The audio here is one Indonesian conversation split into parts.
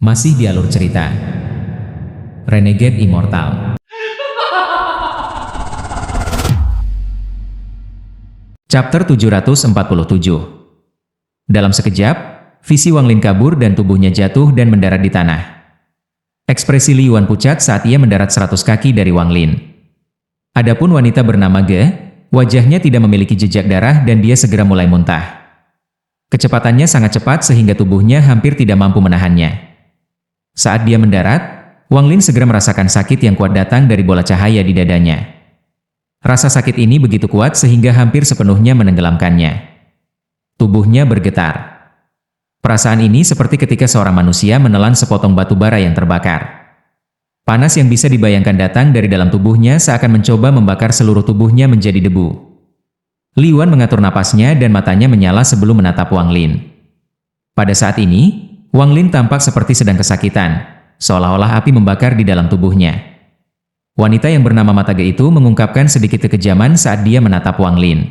Masih di alur cerita Renegade Immortal. Chapter 747. Dalam sekejap, visi Wang Lin kabur dan tubuhnya jatuh dan mendarat di tanah. Ekspresi Li Yuan pucat saat ia mendarat 100 kaki dari Wang Lin. Adapun wanita bernama Ge, wajahnya tidak memiliki jejak darah dan dia segera mulai muntah. Kecepatannya sangat cepat sehingga tubuhnya hampir tidak mampu menahannya. Saat dia mendarat, Wang Lin segera merasakan sakit yang kuat datang dari bola cahaya di dadanya. Rasa sakit ini begitu kuat sehingga hampir sepenuhnya menenggelamkannya. Tubuhnya bergetar. Perasaan ini seperti ketika seorang manusia menelan sepotong batu bara yang terbakar. Panas yang bisa dibayangkan datang dari dalam tubuhnya seakan mencoba membakar seluruh tubuhnya menjadi debu. Li Yuan mengatur napasnya dan matanya menyala sebelum menatap Wang Lin. Pada saat ini, Wang Lin tampak seperti sedang kesakitan, seolah-olah api membakar di dalam tubuhnya. Wanita yang bernama Mata Ge itu mengungkapkan sedikit kekejaman saat dia menatap Wang Lin.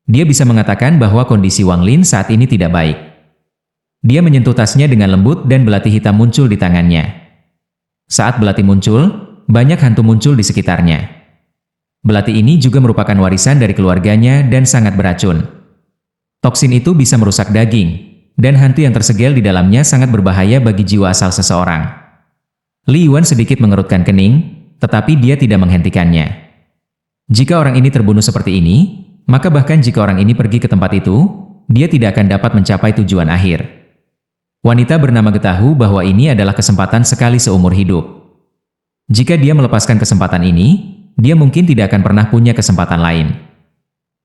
Dia bisa mengatakan bahwa kondisi Wang Lin saat ini tidak baik. Dia menyentuh tasnya dengan lembut dan belati hitam muncul di tangannya. Saat belati muncul, banyak hantu muncul di sekitarnya. Belati ini juga merupakan warisan dari keluarganya dan sangat beracun. Toksin itu bisa merusak daging, dan hantu yang tersegel di dalamnya sangat berbahaya bagi jiwa asal seseorang. Li Yuan sedikit mengerutkan kening, tetapi dia tidak menghentikannya. Jika orang ini terbunuh seperti ini, maka bahkan jika orang ini pergi ke tempat itu, dia tidak akan dapat mencapai tujuan akhir. Wanita bernama Ge tahu bahwa ini adalah kesempatan sekali seumur hidup. Jika dia melepaskan kesempatan ini, dia mungkin tidak akan pernah punya kesempatan lain.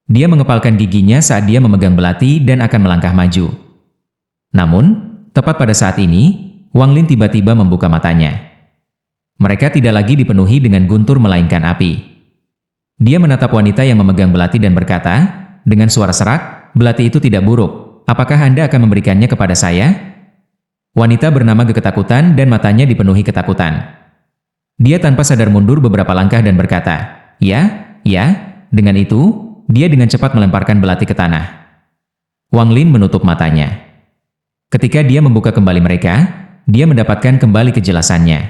Dia mengepalkan giginya saat dia memegang belati dan akan melangkah maju. Namun, tepat pada saat ini, Wang Lin tiba-tiba membuka matanya. Mereka tidak lagi dipenuhi dengan guntur melainkan api. Dia menatap wanita yang memegang belati dan berkata, dengan suara serak, "Belati itu tidak buruk. Apakah Anda akan memberikannya kepada saya?" Wanita bernama Ge ketakutan dan matanya dipenuhi ketakutan. Dia tanpa sadar mundur beberapa langkah dan berkata, "Ya, ya." Dengan itu, dia dengan cepat melemparkan belati ke tanah. Wang Lin menutup matanya. Ketika dia membuka kembali mereka, dia mendapatkan kembali kejelasannya.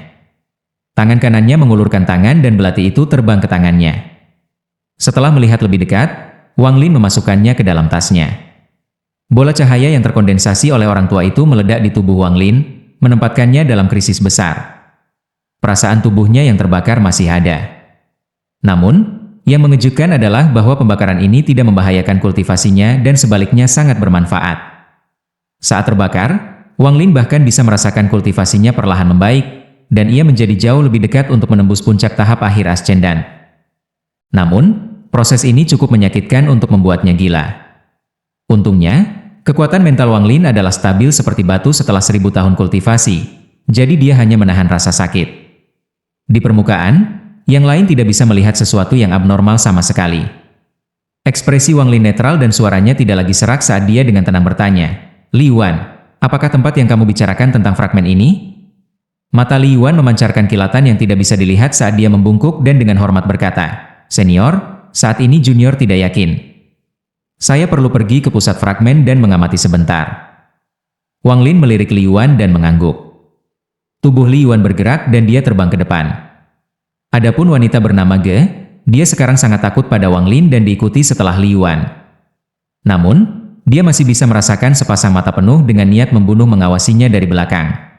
Tangan kanannya mengulurkan tangan dan belati itu terbang ke tangannya. Setelah melihat lebih dekat, Wang Lin memasukkannya ke dalam tasnya. Bola cahaya yang terkondensasi oleh orang tua itu meledak di tubuh Wang Lin, menempatkannya dalam krisis besar. Perasaan tubuhnya yang terbakar masih ada. Namun, yang mengejutkan adalah bahwa pembakaran ini tidak membahayakan kultivasinya dan sebaliknya sangat bermanfaat. Saat terbakar, Wang Lin bahkan bisa merasakan kultivasinya perlahan membaik, dan ia menjadi jauh lebih dekat untuk menembus puncak tahap akhir Ascendan. Namun, proses ini cukup menyakitkan untuk membuatnya gila. Untungnya, kekuatan mental Wang Lin adalah stabil seperti batu setelah 1000 tahun kultivasi, jadi dia hanya menahan rasa sakit. Di permukaan, yang lain tidak bisa melihat sesuatu yang abnormal sama sekali. Ekspresi Wang Lin netral dan suaranya tidak lagi serak saat dia dengan tenang bertanya, "Li Yuan, apakah tempat yang kamu bicarakan tentang fragmen ini?" Mata Li Yuan memancarkan kilatan yang tidak bisa dilihat saat dia membungkuk dan dengan hormat berkata, "Senior, saat ini junior tidak yakin. Saya perlu pergi ke pusat fragmen dan mengamati sebentar." Wang Lin melirik Li Yuan dan mengangguk. Tubuh Li Yuan bergerak dan dia terbang ke depan. Adapun wanita bernama Ge, dia sekarang sangat takut pada Wang Lin dan diikuti setelah Li Yuan. Namun, dia masih bisa merasakan sepasang mata penuh dengan niat membunuh mengawasinya dari belakang.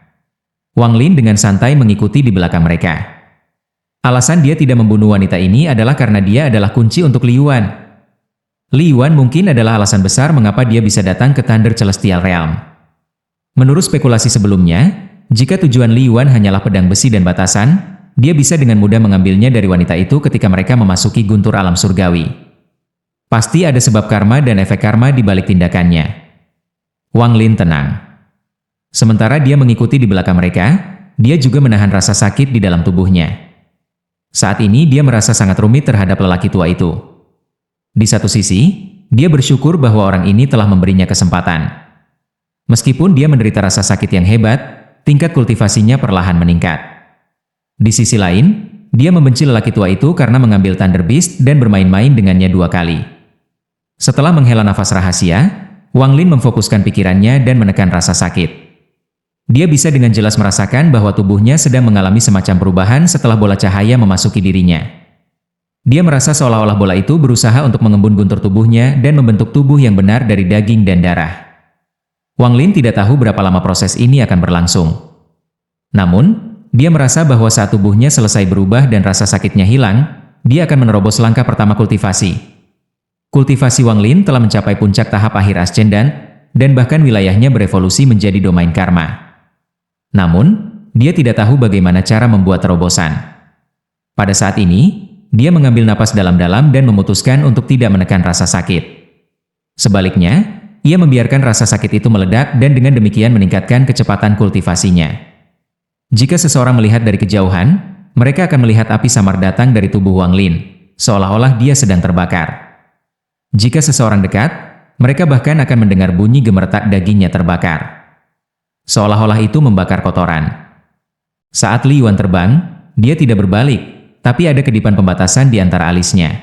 Wang Lin dengan santai mengikuti di belakang mereka. Alasan dia tidak membunuh wanita ini adalah karena dia adalah kunci untuk Li Yuan. Li Yuan mungkin adalah alasan besar mengapa dia bisa datang ke Thunder Celestial Realm. Menurut spekulasi sebelumnya, jika tujuan Li Yuan hanyalah pedang besi dan batasan, dia bisa dengan mudah mengambilnya dari wanita itu ketika mereka memasuki guntur alam surgawi. Pasti ada sebab karma dan efek karma di balik tindakannya. Wang Lin tenang. Sementara dia mengikuti di belakang mereka, dia juga menahan rasa sakit di dalam tubuhnya. Saat ini dia merasa sangat rumit terhadap lelaki tua itu. Di satu sisi, dia bersyukur bahwa orang ini telah memberinya kesempatan. Meskipun dia menderita rasa sakit yang hebat, tingkat kultivasinya perlahan meningkat. Di sisi lain, dia membenci lelaki tua itu karena mengambil Thunder Beast dan bermain-main dengannya 2 kali. Setelah menghela nafas rahasia, Wang Lin memfokuskan pikirannya dan menekan rasa sakit. Dia bisa dengan jelas merasakan bahwa tubuhnya sedang mengalami semacam perubahan setelah bola cahaya memasuki dirinya. Dia merasa seolah-olah bola itu berusaha untuk mengembun guntur tubuhnya dan membentuk tubuh yang benar dari daging dan darah. Wang Lin tidak tahu berapa lama proses ini akan berlangsung. Namun, dia merasa bahwa saat tubuhnya selesai berubah dan rasa sakitnya hilang, dia akan menerobos langkah pertama kultivasi. Kultivasi Wang Lin telah mencapai puncak tahap akhir ascendan, dan bahkan wilayahnya berevolusi menjadi domain karma. Namun, dia tidak tahu bagaimana cara membuat terobosan. Pada saat ini, dia mengambil napas dalam-dalam dan memutuskan untuk tidak menekan rasa sakit. Sebaliknya, ia membiarkan rasa sakit itu meledak dan dengan demikian meningkatkan kecepatan kultivasinya. Jika seseorang melihat dari kejauhan, mereka akan melihat api samar datang dari tubuh Wang Lin, seolah-olah dia sedang terbakar. Jika seseorang dekat, mereka bahkan akan mendengar bunyi gemertak dagingnya terbakar. Seolah-olah itu membakar kotoran. Saat Li Yuan terbang, dia tidak berbalik, tapi ada kedipan pembatasan di antara alisnya.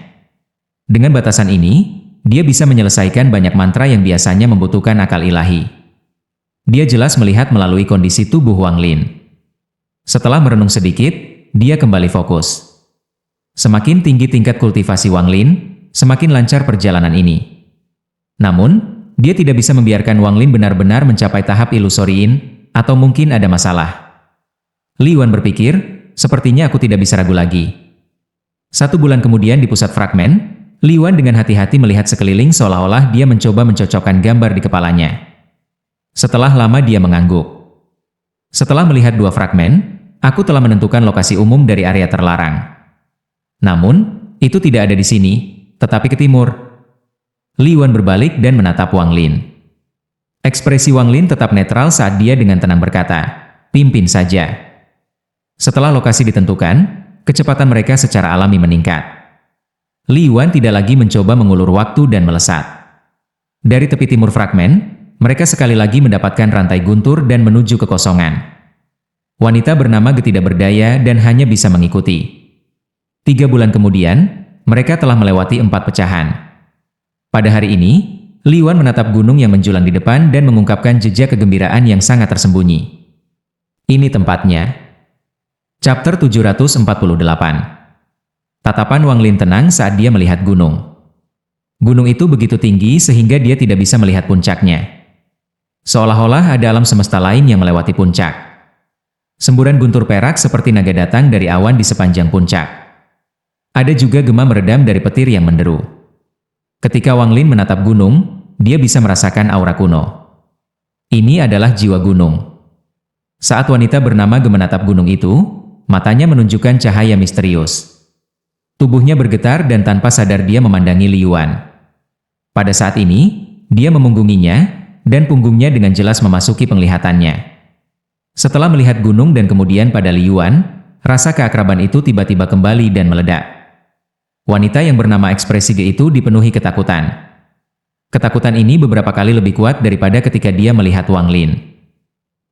Dengan batasan ini, dia bisa menyelesaikan banyak mantra yang biasanya membutuhkan akal ilahi. Dia jelas melihat melalui kondisi tubuh Wang Lin. Setelah merenung sedikit, dia kembali fokus. Semakin tinggi tingkat kultivasi Wang Lin, semakin lancar perjalanan ini. Namun, dia tidak bisa membiarkan Wang Lin benar-benar mencapai tahap ilusoriin, atau mungkin ada masalah. Li Yuan berpikir, sepertinya aku tidak bisa ragu lagi. 1 bulan kemudian di pusat fragmen, Li Yuan dengan hati-hati melihat sekeliling seolah-olah dia mencoba mencocokkan gambar di kepalanya. Setelah lama dia mengangguk. Setelah melihat 2 fragmen, aku telah menentukan lokasi umum dari area terlarang. Namun, itu tidak ada di sini, tetapi ke timur. Li Yuan berbalik dan menatap Wang Lin. Ekspresi Wang Lin tetap netral saat dia dengan tenang berkata, "Pimpin saja." Setelah lokasi ditentukan, kecepatan mereka secara alami meningkat. Li Yuan tidak lagi mencoba mengulur waktu dan melesat. Dari tepi timur fragmen, mereka sekali lagi mendapatkan rantai guntur dan menuju kekosongan. Wanita bernama Ge tidak berdaya dan hanya bisa mengikuti. 3 bulan kemudian, mereka telah melewati 4 pecahan. Pada hari ini, Li Yuan menatap gunung yang menjulang di depan dan mengungkapkan jejak kegembiraan yang sangat tersembunyi. Ini tempatnya. Chapter 748. Tatapan Wang Lin tenang saat dia melihat gunung. Gunung itu begitu tinggi sehingga dia tidak bisa melihat puncaknya. Seolah-olah ada alam semesta lain yang melewati puncak. Semburan guntur perak seperti naga datang dari awan di sepanjang puncak. Ada juga gema meredam dari petir yang menderu. Ketika Wang Lin menatap gunung, dia bisa merasakan aura kuno. Ini adalah jiwa gunung. Saat wanita bernama Ge menatap gunung itu, matanya menunjukkan cahaya misterius. Tubuhnya bergetar dan tanpa sadar dia memandangi Li Yuan. Pada saat ini, dia memunggunginya, dan punggungnya dengan jelas memasuki penglihatannya. Setelah melihat gunung dan kemudian pada Li Yuan, rasa keakraban itu tiba-tiba kembali dan meledak. Wanita yang bernama Ekspresi Ge itu dipenuhi ketakutan. Ketakutan ini beberapa kali lebih kuat daripada ketika dia melihat Wang Lin.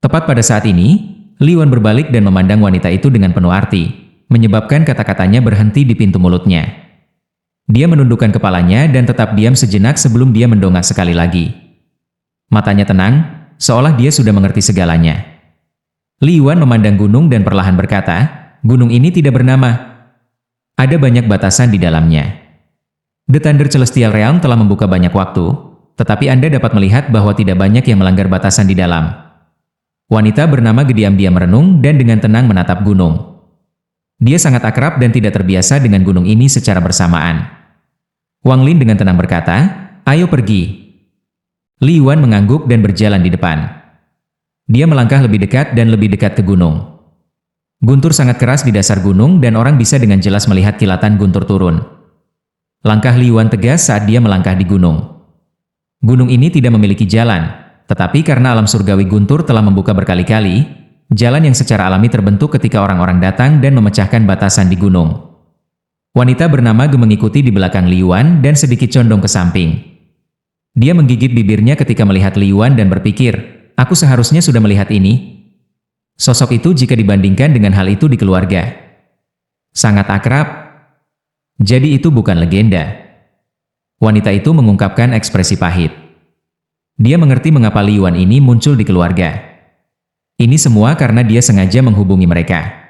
Tepat pada saat ini, Li Yuan berbalik dan memandang wanita itu dengan penuh arti, menyebabkan kata-katanya berhenti di pintu mulutnya. Dia menundukkan kepalanya dan tetap diam sejenak sebelum dia mendongak sekali lagi. Matanya tenang, seolah dia sudah mengerti segalanya. Li Yuan memandang gunung dan perlahan berkata, "Gunung ini tidak bernama. Ada banyak batasan di dalamnya. The Thunder Celestial Realm telah membuka banyak waktu, tetapi Anda dapat melihat bahwa tidak banyak yang melanggar batasan di dalam." Wanita bernama Ge diam-diam merenung dan dengan tenang menatap gunung. Dia sangat akrab dan tidak terbiasa dengan gunung ini secara bersamaan. Wang Lin dengan tenang berkata, "Ayo pergi." Li Yuan mengangguk dan berjalan di depan. Dia melangkah lebih dekat dan lebih dekat ke gunung. Guntur sangat keras di dasar gunung dan orang bisa dengan jelas melihat kilatan guntur turun. Langkah Li Yuan tegas saat dia melangkah di gunung. Gunung ini tidak memiliki jalan, tetapi karena alam surgawi guntur telah membuka berkali-kali, jalan yang secara alami terbentuk ketika orang-orang datang dan memecahkan batasan di gunung. Wanita bernama Ge mengikuti di belakang Li Yuan dan sedikit condong ke samping. Dia menggigit bibirnya ketika melihat Li Yuan dan berpikir, "Aku seharusnya sudah melihat ini." Sosok itu jika dibandingkan dengan hal itu di keluarga, sangat akrab. Jadi itu bukan legenda. Wanita itu mengungkapkan ekspresi pahit. Dia mengerti mengapa Li Yuan ini muncul di keluarga. Ini semua karena dia sengaja menghubungi mereka.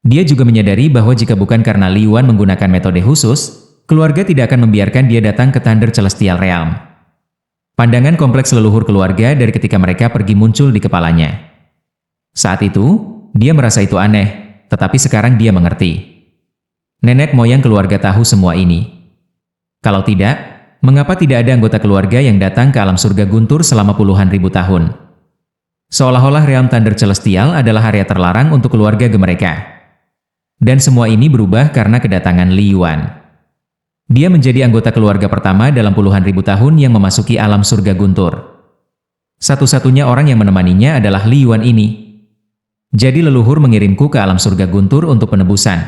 Dia juga menyadari bahwa jika bukan karena Li Yuan menggunakan metode khusus, keluarga tidak akan membiarkan dia datang ke Thunder Celestial Realm. Pandangan kompleks leluhur keluarga dari ketika mereka pergi muncul di kepalanya. Saat itu, dia merasa itu aneh, tetapi sekarang dia mengerti. Nenek moyang keluarga tahu semua ini. Kalau tidak, mengapa tidak ada anggota keluarga yang datang ke alam surga Guntur selama puluhan ribu tahun? Seolah-olah realm Thunder Celestial adalah area terlarang untuk keluarga mereka. Dan semua ini berubah karena kedatangan Li Yuan. Dia menjadi anggota keluarga pertama dalam puluhan ribu tahun yang memasuki alam surga Guntur. Satu-satunya orang yang menemaninya adalah Li Yuan ini. Jadi leluhur mengirimku ke alam surga Guntur untuk penebusan.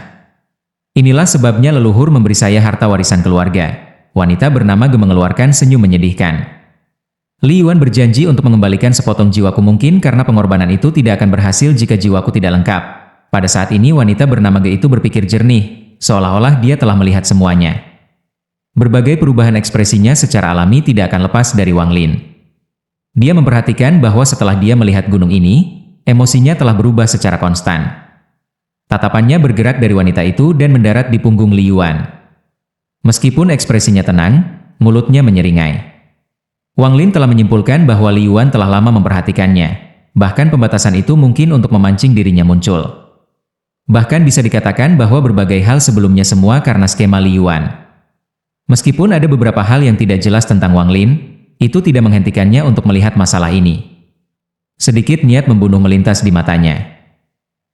Inilah sebabnya leluhur memberi saya harta warisan keluarga. Wanita bernama Ge mengeluarkan senyum menyedihkan. Li Yuan berjanji untuk mengembalikan sepotong jiwaku mungkin karena pengorbanan itu tidak akan berhasil jika jiwaku tidak lengkap. Pada saat ini wanita bernama Ge itu berpikir jernih, seolah-olah dia telah melihat semuanya. Berbagai perubahan ekspresinya secara alami tidak akan lepas dari Wang Lin. Dia memperhatikan bahwa setelah dia melihat gunung ini, emosinya telah berubah secara konstan. Tatapannya bergerak dari wanita itu dan mendarat di punggung Li Yuan. Meskipun ekspresinya tenang, mulutnya menyeringai. Wang Lin telah menyimpulkan bahwa Li Yuan telah lama memperhatikannya. Bahkan pembatasan itu mungkin untuk memancing dirinya muncul. Bahkan bisa dikatakan bahwa berbagai hal sebelumnya semua karena skema Li Yuan. Meskipun ada beberapa hal yang tidak jelas tentang Wang Lin, itu tidak menghentikannya untuk melihat masalah ini. Sedikit niat membunuh melintas di matanya.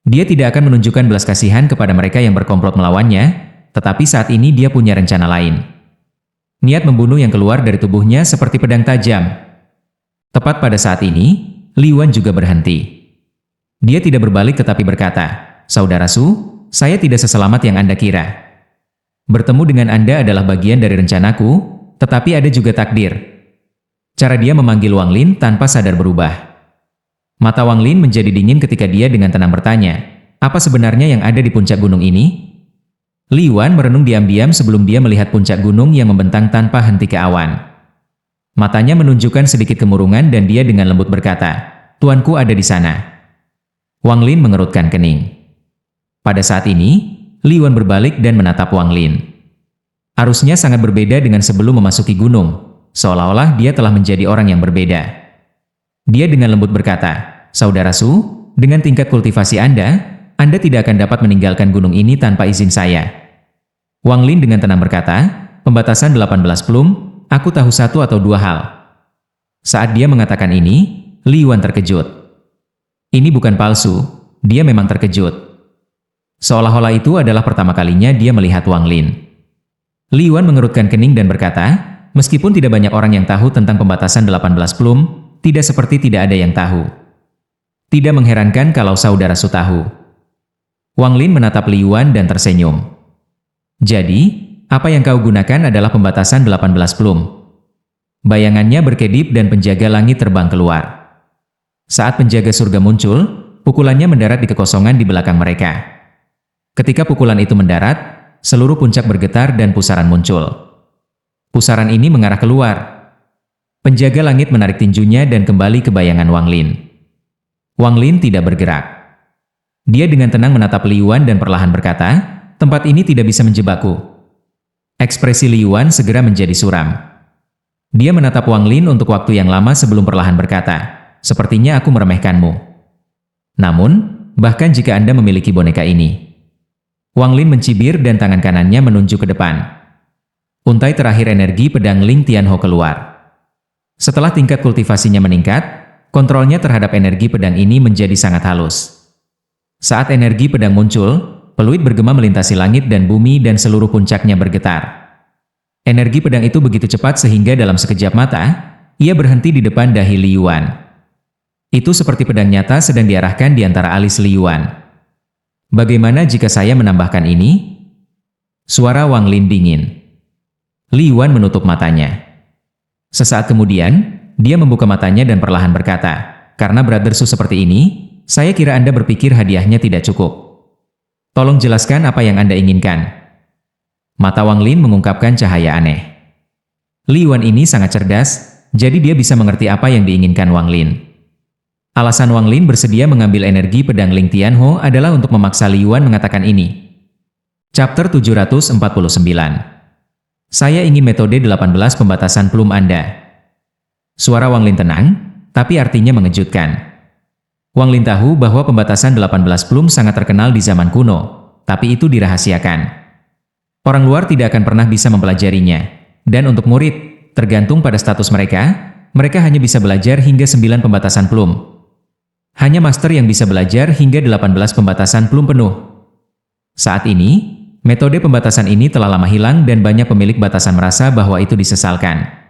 Dia tidak akan menunjukkan belas kasihan kepada mereka yang berkomplot melawannya, tetapi saat ini dia punya rencana lain. Niat membunuh yang keluar dari tubuhnya seperti pedang tajam. Tepat pada saat ini, Li Yuan juga berhenti. Dia tidak berbalik tetapi berkata, "Saudara Su, saya tidak seselamat yang Anda kira. Bertemu dengan Anda adalah bagian dari rencanaku, tetapi ada juga takdir." Cara dia memanggil Wang Lin tanpa sadar berubah. Mata Wang Lin menjadi dingin ketika dia dengan tenang bertanya, "Apa sebenarnya yang ada di puncak gunung ini?" Li Yuan merenung diam-diam sebelum dia melihat puncak gunung yang membentang tanpa henti ke awan. Matanya menunjukkan sedikit kemurungan dan dia dengan lembut berkata, "Tuanku ada di sana." Wang Lin mengerutkan kening. Pada saat ini, Li Yuan berbalik dan menatap Wang Lin. Arusnya sangat berbeda dengan sebelum memasuki gunung, seolah-olah dia telah menjadi orang yang berbeda. Dia dengan lembut berkata, "Saudara Su, dengan tingkat kultivasi Anda tidak akan dapat meninggalkan gunung ini tanpa izin saya." Wang Lin dengan tenang berkata, "Pembatasan 18 plum, aku tahu satu atau dua hal." Saat dia mengatakan ini, Li Yuan terkejut. Ini bukan palsu, dia memang terkejut. Seolah-olah itu adalah pertama kalinya dia melihat Wang Lin. Li Yuan mengerutkan kening dan berkata, "Meskipun tidak banyak orang yang tahu tentang pembatasan 18 plum, tidak seperti tidak ada yang tahu. Tidak mengherankan kalau saudara Su tahu." Wang Lin menatap Li Yuan dan tersenyum. "Jadi, apa yang kau gunakan adalah pembatasan 18 plum." Bayangannya berkedip dan penjaga langit terbang keluar. Saat penjaga surga muncul, pukulannya mendarat di kekosongan di belakang mereka. Ketika pukulan itu mendarat, seluruh puncak bergetar dan pusaran muncul. Pusaran ini mengarah keluar. Penjaga langit menarik tinjunya dan kembali ke bayangan Wang Lin. Wang Lin tidak bergerak. Dia dengan tenang menatap Li Yuan dan perlahan berkata, "Tempat ini tidak bisa menjebakku." Ekspresi Li Yuan segera menjadi suram. Dia menatap Wang Lin untuk waktu yang lama sebelum perlahan berkata, "Sepertinya aku meremehkanmu. Namun, bahkan jika Anda memiliki boneka ini." Wang Lin mencibir dan tangan kanannya menunjuk ke depan. Untai terakhir energi pedang Ling Tianho keluar. Setelah tingkat kultivasinya meningkat, kontrolnya terhadap energi pedang ini menjadi sangat halus. Saat energi pedang muncul, peluit bergema melintasi langit dan bumi dan seluruh puncaknya bergetar. Energi pedang itu begitu cepat sehingga dalam sekejap mata, ia berhenti di depan dahi Li Yuan. Itu seperti pedang nyata sedang diarahkan di antara alis Li Yuan. "Bagaimana jika saya menambahkan ini?" Suara Wang Lin dingin. Li Yuan menutup matanya. Sesaat kemudian, dia membuka matanya dan perlahan berkata, "Karena Brother Su seperti ini, Saya kira Anda berpikir hadiahnya tidak cukup. Tolong jelaskan apa yang Anda inginkan. Mata Wang Lin mengungkapkan cahaya aneh. Li Yuan ini sangat cerdas, jadi dia bisa mengerti apa yang diinginkan Wang Lin. Alasan Wang Lin bersedia mengambil energi pedang Ling Tianho adalah untuk memaksa Li Yuan mengatakan ini. Chapter 749. Saya ingin metode 18 pembatasan plum Anda. Suara Wang Lin tenang, tapi artinya mengejutkan. Wang Lin tahu bahwa pembatasan 18 plum sangat terkenal di zaman kuno, tapi itu dirahasiakan. Orang luar tidak akan pernah bisa mempelajarinya. Dan untuk murid, tergantung pada status mereka hanya bisa belajar hingga 9 pembatasan plum. Hanya master yang bisa belajar hingga 18 pembatasan plum penuh. Saat ini, metode pembatasan ini telah lama hilang dan banyak pemilik batasan merasa bahwa itu disesalkan.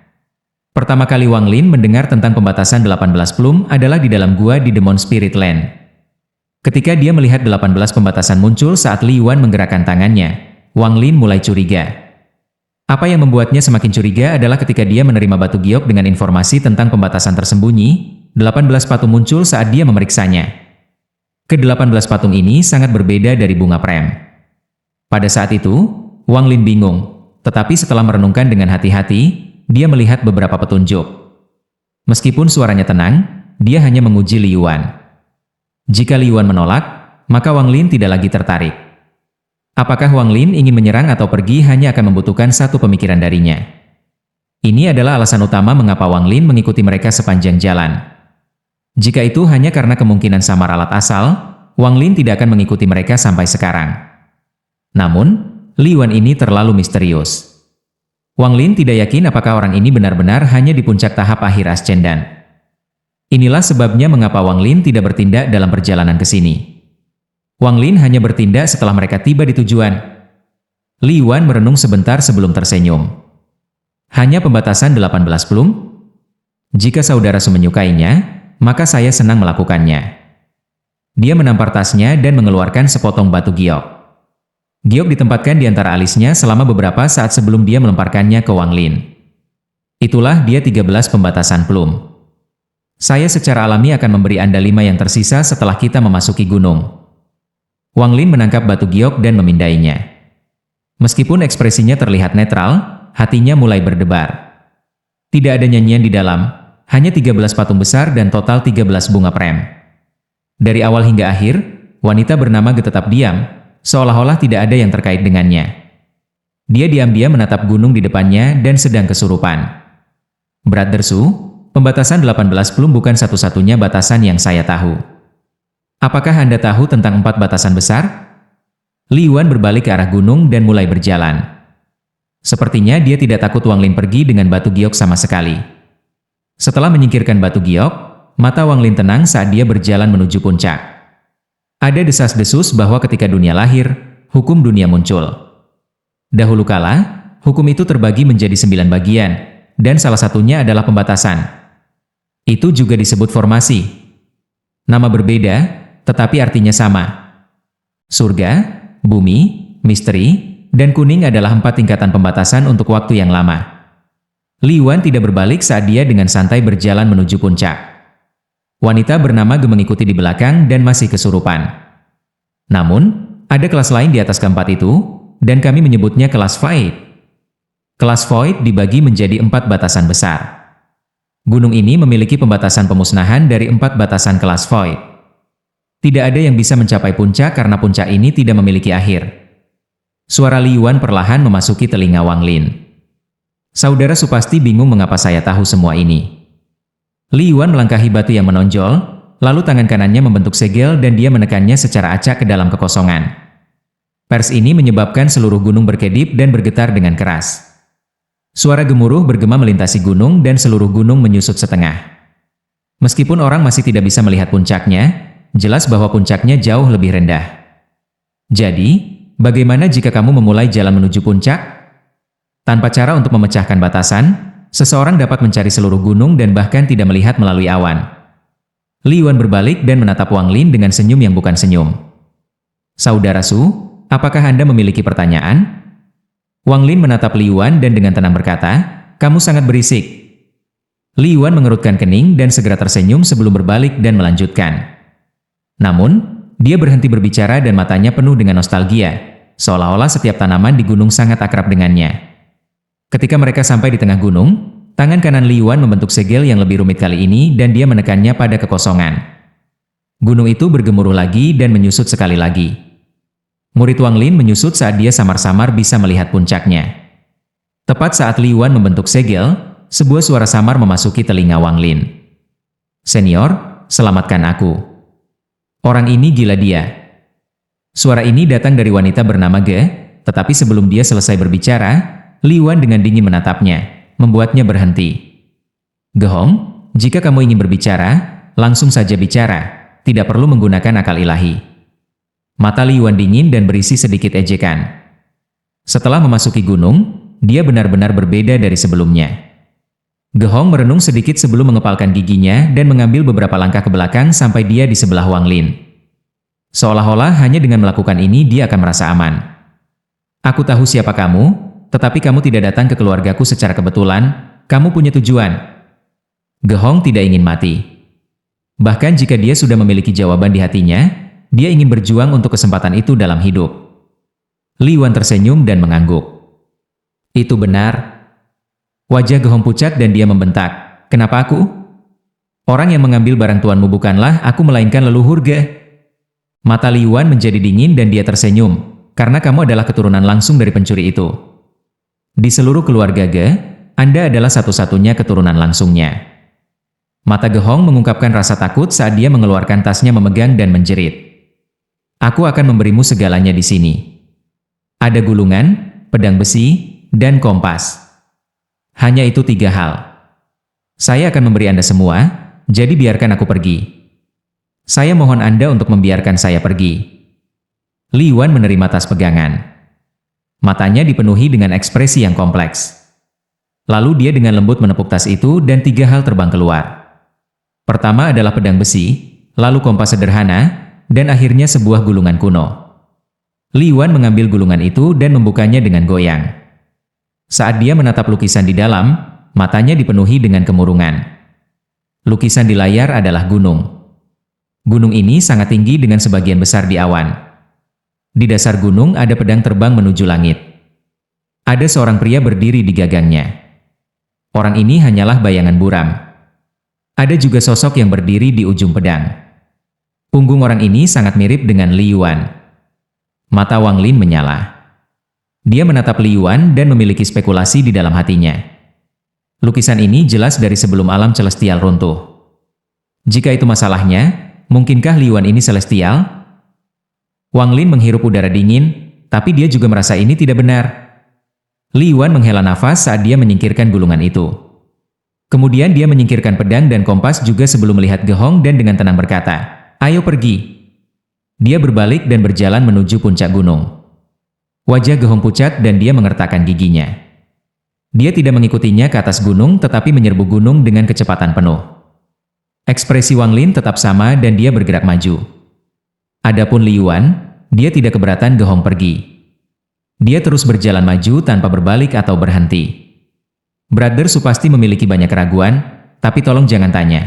Pertama kali Wang Lin mendengar tentang pembatasan 18 plum adalah di dalam gua di Demon Spirit Land. Ketika dia melihat 18 pembatasan muncul saat Li Yuan menggerakkan tangannya, Wang Lin mulai curiga. Apa yang membuatnya semakin curiga adalah ketika dia menerima batu giok dengan informasi tentang pembatasan tersembunyi, 18 patung muncul saat dia memeriksanya. Ke-18 patung ini sangat berbeda dari bunga prem. Pada saat itu, Wang Lin bingung, tetapi setelah merenungkan dengan hati-hati, dia melihat beberapa petunjuk. Meskipun suaranya tenang, dia hanya menguji Li Yuan. Jika Li Yuan menolak, maka Wang Lin tidak lagi tertarik. Apakah Wang Lin ingin menyerang atau pergi hanya akan membutuhkan satu pemikiran darinya. Ini adalah alasan utama mengapa Wang Lin mengikuti mereka sepanjang jalan. Jika itu hanya karena kemungkinan samar alat asal, Wang Lin tidak akan mengikuti mereka sampai sekarang. Namun, Li Yuan ini terlalu misterius. Wang Lin tidak yakin apakah orang ini benar-benar hanya di puncak tahap akhir Ascendan. Inilah sebabnya mengapa Wang Lin tidak bertindak dalam perjalanan ke sini. Wang Lin hanya bertindak setelah mereka tiba di tujuan. Li Yuan merenung sebentar sebelum tersenyum. Hanya pembatasan 18 plum? Jika saudara Su menyukainya, maka saya senang melakukannya. Dia menampar tasnya dan mengeluarkan sepotong batu giok. Giok ditempatkan di antara alisnya selama beberapa saat sebelum dia melemparkannya ke Wang Lin. Itulah dia 13 pembatasan plum. Saya secara alami akan memberi Anda 5 yang tersisa setelah kita memasuki gunung. Wang Lin menangkap batu giok dan memindainya. Meskipun ekspresinya terlihat netral, hatinya mulai berdebar. Tidak ada nyanyian di dalam, hanya 13 patung besar dan total 13 bunga prem. Dari awal hingga akhir, wanita bernama Ge tetap diam, seolah-olah tidak ada yang terkait dengannya. Dia diam-diam menatap gunung di depannya dan sedang kesurupan. Brother Su, pembatasan 18 plum bukan satu-satunya batasan yang saya tahu. Apakah Anda tahu tentang 4 batasan besar? Li Yuan berbalik ke arah gunung dan mulai berjalan. Sepertinya dia tidak takut Wang Lin pergi dengan batu giok sama sekali. Setelah menyingkirkan batu giok, mata Wang Lin tenang saat dia berjalan menuju puncak. Ada desas-desus bahwa ketika dunia lahir, hukum dunia muncul. Dahulu kala, hukum itu terbagi menjadi 9 bagian, dan salah satunya adalah pembatasan. Itu juga disebut formasi. Nama berbeda, tetapi artinya sama. Surga, bumi, misteri, dan kuning adalah 4 tingkatan pembatasan untuk waktu yang lama. Li Yuan tidak berbalik saat dia dengan santai berjalan menuju puncak. Wanita bernama Ge mengikuti di belakang dan masih kesurupan. Namun, ada kelas lain di atas keempat itu, dan kami menyebutnya kelas Void. Kelas Void dibagi menjadi 4 batasan besar. Gunung ini memiliki pembatasan pemusnahan dari 4 batasan kelas Void. Tidak ada yang bisa mencapai puncak karena puncak ini tidak memiliki akhir. Suara Li Yuan perlahan memasuki telinga Wang Lin. Saudara Su pasti bingung mengapa saya tahu semua ini. Li Yuan melangkahi batu yang menonjol, lalu tangan kanannya membentuk segel dan dia menekannya secara acak ke dalam kekosongan. Pers ini menyebabkan seluruh gunung berkedip dan bergetar dengan keras. Suara gemuruh bergema melintasi gunung dan seluruh gunung menyusut setengah. Meskipun orang masih tidak bisa melihat puncaknya, jelas bahwa puncaknya jauh lebih rendah. Jadi, bagaimana jika kamu memulai jalan menuju puncak? Tanpa cara untuk memecahkan batasan, seseorang dapat mencari seluruh gunung dan bahkan tidak melihat melalui awan. Li Yuan berbalik dan menatap Wang Lin dengan senyum yang bukan senyum. Saudara Su, apakah Anda memiliki pertanyaan? Wang Lin menatap Li Yuan dan dengan tenang berkata, kamu sangat berisik. Li Yuan mengerutkan kening dan segera tersenyum sebelum berbalik dan melanjutkan. Namun, dia berhenti berbicara dan matanya penuh dengan nostalgia, seolah-olah setiap tanaman di gunung sangat akrab dengannya. Ketika mereka sampai di tengah gunung, tangan kanan Li Yuan membentuk segel yang lebih rumit kali ini dan dia menekannya pada kekosongan. Gunung itu bergemuruh lagi dan menyusut sekali lagi. Murid Wang Lin menyusut saat dia samar-samar bisa melihat puncaknya. Tepat saat Li Yuan membentuk segel, sebuah suara samar memasuki telinga Wang Lin. "Senior, selamatkan aku. Orang ini gila dia." Suara ini datang dari wanita bernama Ge, tetapi sebelum dia selesai berbicara, Li Yuan dengan dingin menatapnya, membuatnya berhenti. "Gehong, jika kamu ingin berbicara, langsung saja bicara, tidak perlu menggunakan akal ilahi." Mata Li Yuan dingin dan berisi sedikit ejekan. Setelah memasuki gunung, dia benar-benar berbeda dari sebelumnya. Gehong merenung sedikit sebelum mengepalkan giginya dan mengambil beberapa langkah ke belakang sampai dia di sebelah Wang Lin. Seolah-olah hanya dengan melakukan ini dia akan merasa aman. "Aku tahu siapa kamu, tetapi kamu tidak datang ke keluargaku secara kebetulan, kamu punya tujuan." Gehong tidak ingin mati. Bahkan jika dia sudah memiliki jawaban di hatinya, dia ingin berjuang untuk kesempatan itu dalam hidup. Li Yuan tersenyum dan mengangguk. "Itu benar." Wajah Gehong pucat dan dia membentak, "Kenapa aku? Orang yang mengambil barang tuanmu bukanlah aku melainkan leluhur Ge." Mata Li Yuan menjadi dingin dan dia tersenyum, "Karena kamu adalah keturunan langsung dari pencuri itu. Di seluruh keluarga Ge, Anda adalah satu-satunya keturunan langsungnya." Mata Gehong mengungkapkan rasa takut saat dia mengeluarkan tasnya memegang dan menjerit. "Aku akan memberimu segalanya di sini. Ada gulungan, pedang besi, dan kompas. Hanya itu 3 hal. Saya akan memberi Anda semua, jadi biarkan aku pergi. Saya mohon Anda untuk membiarkan saya pergi." Li Yuan menerima tas pegangan. Matanya dipenuhi dengan ekspresi yang kompleks. Lalu dia dengan lembut menepuk tas itu dan 3 hal terbang keluar. Pertama adalah pedang besi, lalu kompas sederhana, dan akhirnya sebuah gulungan kuno. Li Yuan mengambil gulungan itu dan membukanya dengan goyang. Saat dia menatap lukisan di dalam, matanya dipenuhi dengan kemurungan. Lukisan di layar adalah gunung. Gunung ini sangat tinggi dengan sebagian besar di awan. Di dasar gunung ada pedang terbang menuju langit. Ada seorang pria berdiri di gagangnya. Orang ini hanyalah bayangan buram. Ada juga sosok yang berdiri di ujung pedang. Punggung orang ini sangat mirip dengan Li Yuan. Mata Wang Lin menyala. Dia menatap Li Yuan dan memiliki spekulasi di dalam hatinya. Lukisan ini jelas dari sebelum alam celestial runtuh. Jika itu masalahnya, mungkinkah Li Yuan ini celestial? Wang Lin menghirup udara dingin, tapi dia juga merasa ini tidak benar. Li Yuan menghela nafas saat dia menyingkirkan gulungan itu. Kemudian dia menyingkirkan pedang dan kompas juga sebelum melihat Gehong dan dengan tenang berkata, "Ayo pergi." Dia berbalik dan berjalan menuju puncak gunung. Wajah Gehong pucat dan dia mengertakkan giginya. Dia tidak mengikutinya ke atas gunung tetapi menyerbu gunung dengan kecepatan penuh. Ekspresi Wang Lin tetap sama dan dia bergerak maju. Adapun Li Yuan, dia tidak keberatan Gehong pergi. Dia terus berjalan maju tanpa berbalik atau berhenti. Brother Su pasti memiliki banyak keraguan, tapi tolong jangan tanya.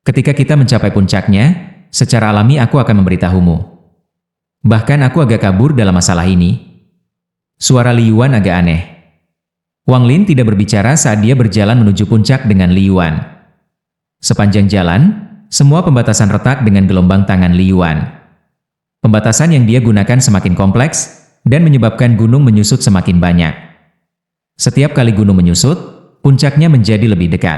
Ketika kita mencapai puncaknya, secara alami aku akan memberitahumu. Bahkan aku agak kabur dalam masalah ini. Suara Li Yuan agak aneh. Wang Lin tidak berbicara saat dia berjalan menuju puncak dengan Li Yuan. Sepanjang jalan, semua pembatasan retak dengan gelombang tangan Li Yuan. Pembatasan yang dia gunakan semakin kompleks, dan menyebabkan gunung menyusut semakin banyak. Setiap kali gunung menyusut, puncaknya menjadi lebih dekat.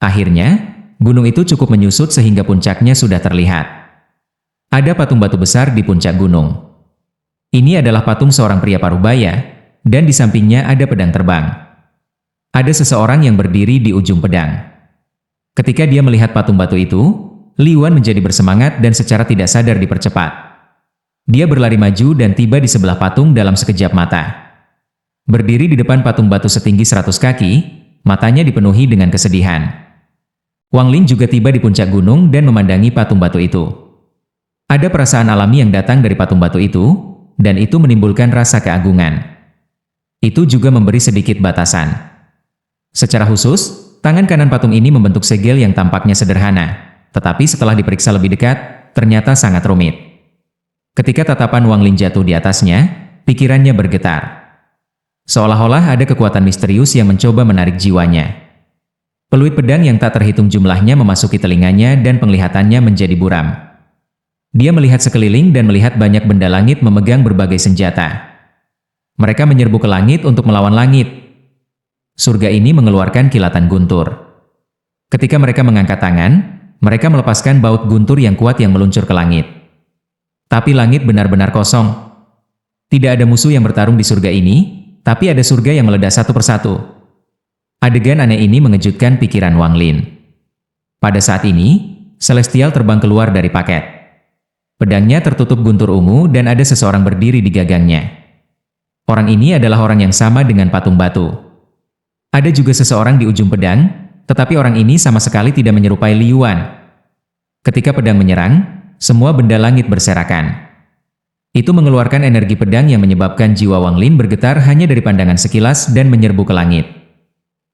Akhirnya, gunung itu cukup menyusut sehingga puncaknya sudah terlihat. Ada patung batu besar di puncak gunung. Ini adalah patung seorang pria parubaya, dan di sampingnya ada pedang terbang. Ada seseorang yang berdiri di ujung pedang. Ketika dia melihat patung batu itu, Li Yuan menjadi bersemangat dan secara tidak sadar dipercepat. Dia berlari maju dan tiba di sebelah patung dalam sekejap mata. Berdiri di depan patung batu setinggi 100 kaki, matanya dipenuhi dengan kesedihan. Wang Lin juga tiba di puncak gunung dan memandangi patung batu itu. Ada perasaan alami yang datang dari patung batu itu, dan itu menimbulkan rasa keagungan. Itu juga memberi sedikit batasan. Secara khusus, tangan kanan patung ini membentuk segel yang tampaknya sederhana, tetapi setelah diperiksa lebih dekat, ternyata sangat rumit. Ketika tatapan Wang Lin jatuh di atasnya, pikirannya bergetar. Seolah-olah ada kekuatan misterius yang mencoba menarik jiwanya. Peluit pedang yang tak terhitung jumlahnya memasuki telinganya dan penglihatannya menjadi buram. Dia melihat sekeliling dan melihat banyak benda langit memegang berbagai senjata. Mereka menyerbu ke langit untuk melawan langit. Surga ini mengeluarkan kilatan guntur. Ketika mereka mengangkat tangan, mereka melepaskan baut guntur yang kuat yang meluncur ke langit. Tapi langit benar-benar kosong. Tidak ada musuh yang bertarung di surga ini, tapi ada surga yang meledak satu persatu. Adegan aneh ini mengejutkan pikiran Wang Lin. Pada saat ini, Celestial terbang keluar dari paket. Pedangnya tertutup guntur ungu dan ada seseorang berdiri di gagangnya. Orang ini adalah orang yang sama dengan patung batu. Ada juga seseorang di ujung pedang, tetapi orang ini sama sekali tidak menyerupai Li Yuan. Ketika pedang menyerang, semua benda langit berserakan. Itu mengeluarkan energi pedang yang menyebabkan jiwa Wang Lin bergetar hanya dari pandangan sekilas dan menyerbu ke langit.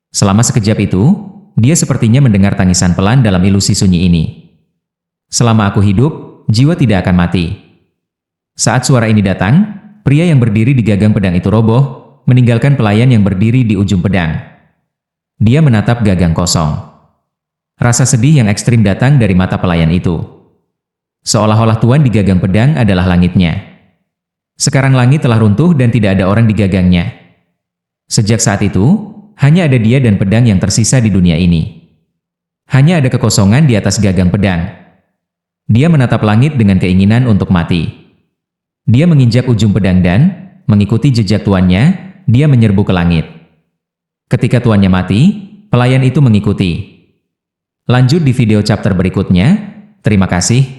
Selama sekejap itu, dia sepertinya mendengar tangisan pelan dalam ilusi sunyi ini. Selama aku hidup, jiwa tidak akan mati. Saat suara ini datang, pria yang berdiri di gagang pedang itu roboh, meninggalkan pelayan yang berdiri di ujung pedang. Dia menatap gagang kosong. Rasa sedih yang ekstrim datang dari mata pelayan itu. Seolah-olah tuan di gagang pedang adalah langitnya. Sekarang langit telah runtuh dan tidak ada orang di gagangnya. Sejak saat itu, hanya ada dia dan pedang yang tersisa di dunia ini. Hanya ada kekosongan di atas gagang pedang. Dia menatap langit dengan keinginan untuk mati. Dia menginjak ujung pedang dan, mengikuti jejak tuannya, dia menyerbu ke langit. Ketika tuannya mati, pelayan itu mengikuti. Lanjut di video chapter berikutnya. Terima kasih.